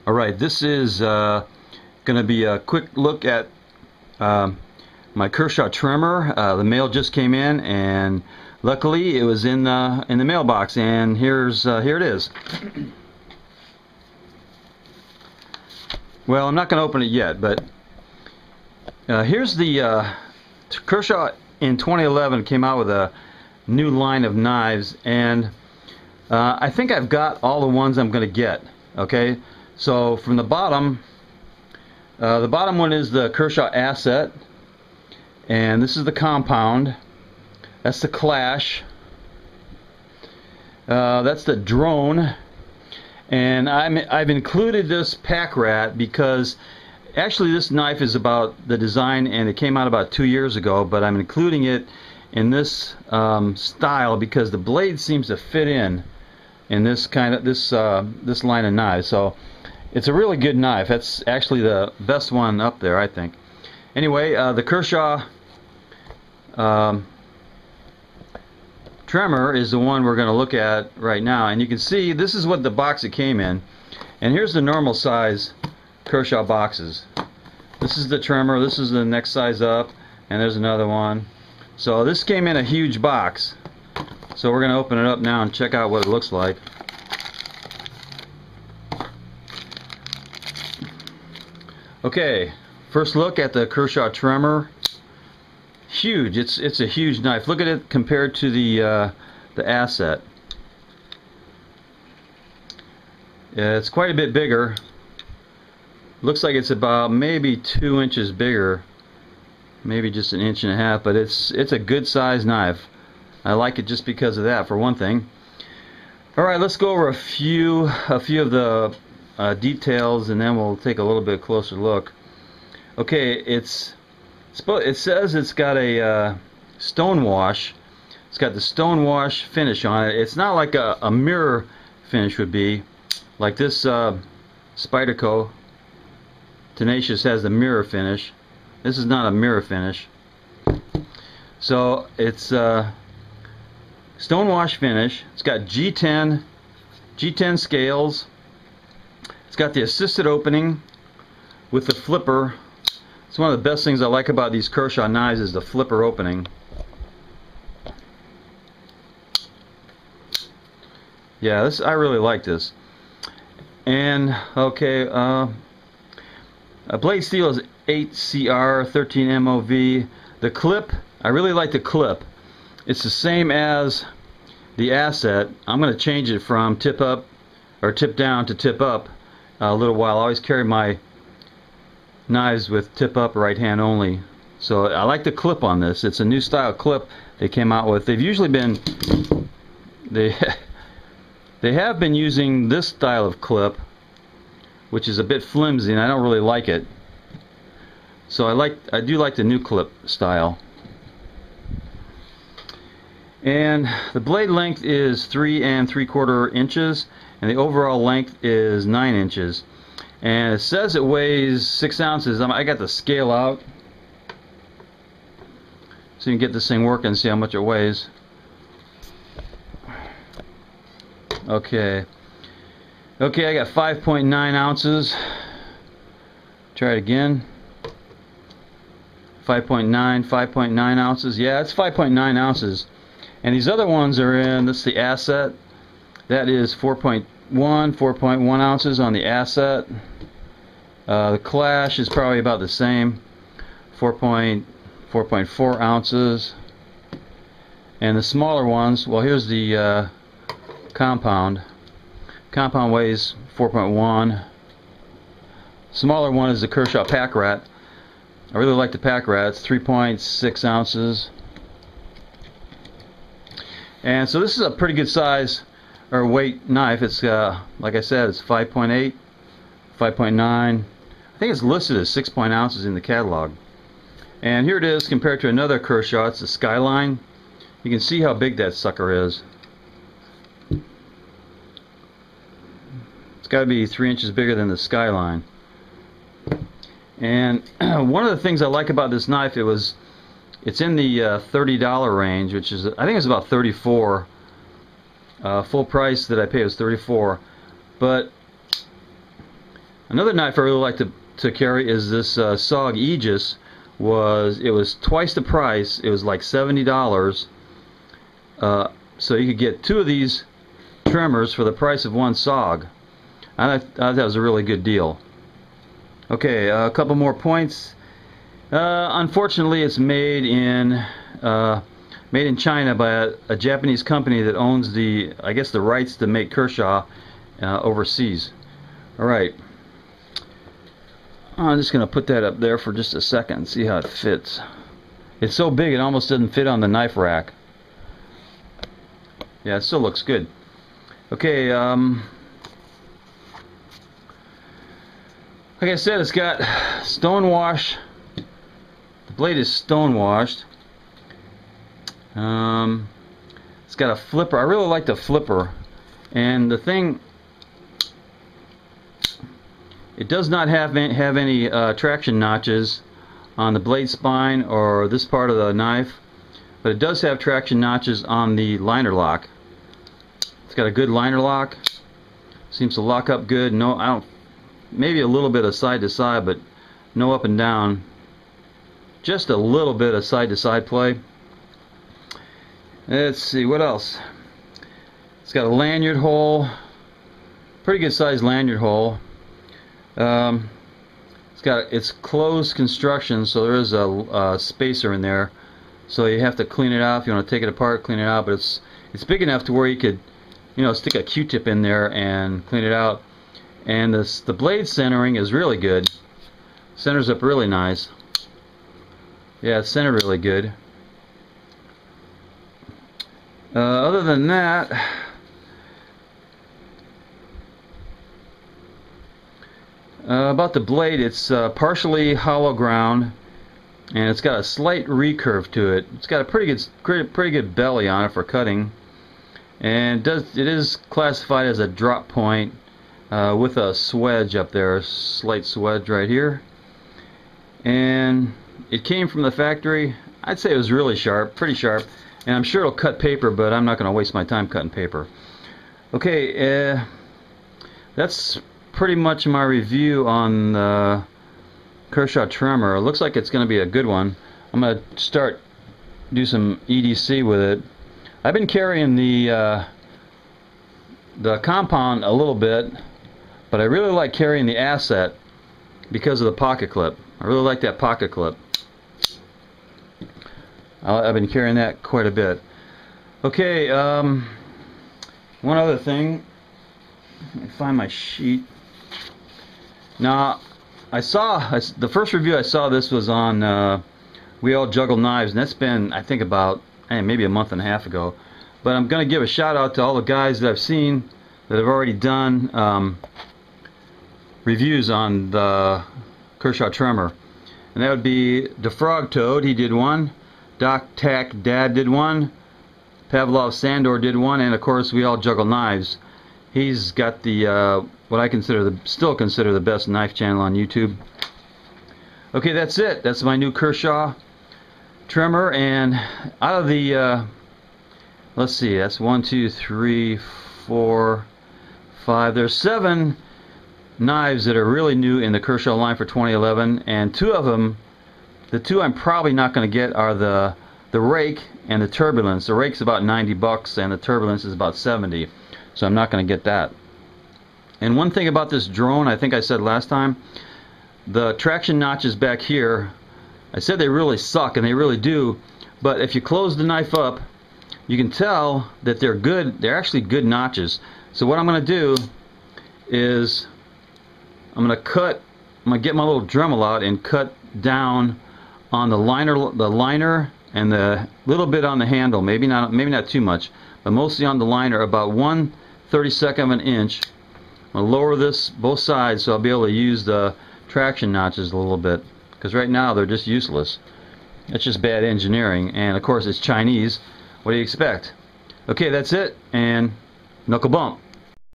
Alright, this is going to be a quick look at my Kershaw Tremor. The mail just came in, and luckily it was in the mailbox, and here it is. Well, I'm not going to open it yet, but here's the Kershaw in 2011 came out with a new line of knives, and I think I've got all the ones I'm going to get. Okay, so from the bottom one is the Kershaw Asset, and this is the Compound. That's the Clash. That's the Drone, and I've included this Pack Rat because actually this knife is about the design, and it came out about 2 years ago, but I'm including it in this style because the blade seems to fit in this kind of this line of knives. So it's a really good knife. That's actually the best one up there, I think. Anyway, the Kershaw Tremor is the one we're going to look at right now, and you can see this is what the box it came in, and here's the normal size Kershaw boxes. This is the Tremor, this is the next size up, and there's another one. So this came in a huge box, so we're going to open it up now and check out what it looks like. Okay, first look at the Kershaw Tremor. Huge. It's a huge knife. Look at it compared to the Asset. Yeah, it's quite a bit bigger. Looks like it's about maybe 2 inches bigger, maybe just 1.5 inches, but it's a good size knife. I like it just because of that, for one thing. All right, let's go over a few of the details, and then we'll take a little bit closer look. Okay, it says it's got a stone wash. It's got the stone wash finish on it. It's not like a mirror finish would be, like this Spyderco Tenacious has the mirror finish. This is not a mirror finish. So it's stone wash finish. It's got G10 scales. It's got the assisted opening with the flipper. It's one of the best things I like about these Kershaw knives is the flipper opening. Yeah, I really like this. And okay, blade steel is 8CR 13 MOV. The clip, I really like the clip. It's the same as the Asset. I'm going to change it from tip up or tip down to tip up a little while. I always carry my knives with tip up right hand only. So I like the clip on this. It's a new style clip they came out with. They've usually been they have been using this style of clip, which is a bit flimsy, and I don't really like it. So I do like the new clip style. And the blade length is 3 3/4 inches, and the overall length is 9 inches. And it says it weighs 6 ounces. I got the scale out so you can get this thing working and see how much it weighs. Okay, I got 5.9 ounces. Try it again. 5.9 ounces. Yeah, it's 5.9 ounces. And these other ones are in, this is the Asset. That is 4.1 ounces on the Asset. The Clash is probably about the same, 4.4 ounces. And the smaller ones, well, here's the Compound. Compound weighs 4.1. Smaller one is the Kershaw Pack Rat. I really like the Pack Rat. It's 3.6 ounces. And so this is a pretty good size or weight knife. It's like I said, it's 5.8, 5.9. I think it's listed as 6 ounces in the catalog. And here it is compared to another Kershaw. It's the Skyline. You can see how big that sucker is. It's got to be 3 inches bigger than the Skyline. And one of the things I like about this knife, it's in the $30 range, which is, I think it's about $34. Full price that I paid was $34. But Another knife I really like to carry is this SOG Aegis. It was twice the price. It was like $70. So you could get 2 of these tremors for the price of 1 SOG. I thought that was a really good deal. Okay, a couple more points. Unfortunately, it's made in China by a Japanese company that owns the rights to make Kershaw overseas. All right, I'm just gonna put that up there for just a second and see how it fits. It's so big it almost doesn't fit on the knife rack. Yeah, it still looks good. Okay, like I said, it's got stone wash. The blade is stone washed. It's got a flipper. I really like the flipper, and the thing, it does not have any traction notches on the blade spine or this part of the knife, but it does have traction notches on the liner lock. It's got a good liner lock. Seems to lock up good. No, I don't. Maybe a little bit of side to side, but no up and down. Just a little bit of side to side play. Let's see what else. It's got a lanyard hole. Pretty good sized lanyard hole. It's closed construction, so there is a spacer in there. So you have to clean it out if you want to take it apart, clean it out. But it's big enough to where you could, stick a Q-tip in there and clean it out. And the blade centering is really good. Centers up really nice. Yeah, it's centered really good. Other than that, about the blade, it's partially hollow ground, and it's got a slight recurve to it. It's got a pretty good belly on it for cutting, and it is classified as a drop point with a swedge up there, a slight swedge right here. And it came from the factory. I'd say it was really sharp, pretty sharp, and I'm sure it'll cut paper, but I'm not going to waste my time cutting paper. Okay, that's pretty much my review on the Kershaw Tremor. It looks like it's going to be a good one. I'm going to do some EDC with it. I've been carrying the compound a little bit, but I really like carrying the Asset because of the pocket clip. I really like that pocket clip. I've been carrying that quite a bit. Okay, one other thing. Let me find my sheet. Now, the first review I saw this was on We All Juggle Knives, and that's been, I think, about maybe a month and a half ago. But I'm going to give a shout out to all the guys that I've seen that have already done reviews on the Kershaw Tremor. And that would be the Frog Toad, he did one. Doc Tac Dad did one. Pavlov Sandor did one, and of course We All Juggle Knives. He's got the what I still consider the best knife channel on YouTube. Okay, that's it. That's my new Kershaw Tremor, and out of the let's see, that's 1, 2, 3, 4, 5. There's 7 knives that are really new in the Kershaw line for 2011, and 2 of them, the 2 I'm probably not going to get are the Rake and the Turbulence. The Rake's about $90 and the Turbulence is about $70, so I'm not going to get that. And one thing about this drone, I think I said last time, the traction notches back here, I said they really suck, and they really do, but if you close the knife up, you can tell that they're good. They're actually good notches. So what I'm going to do is I'm going to get my little Dremel out and cut down on the liner and the little bit on the handle, maybe not too much, but mostly on the liner, about 1/32 of an inch. I'm going to lower this both sides so I'll be able to use the traction notches a little bit, because right now they're just useless. It's just bad engineering, and of course it's Chinese. What do you expect? Okay, that's it, and knuckle bump.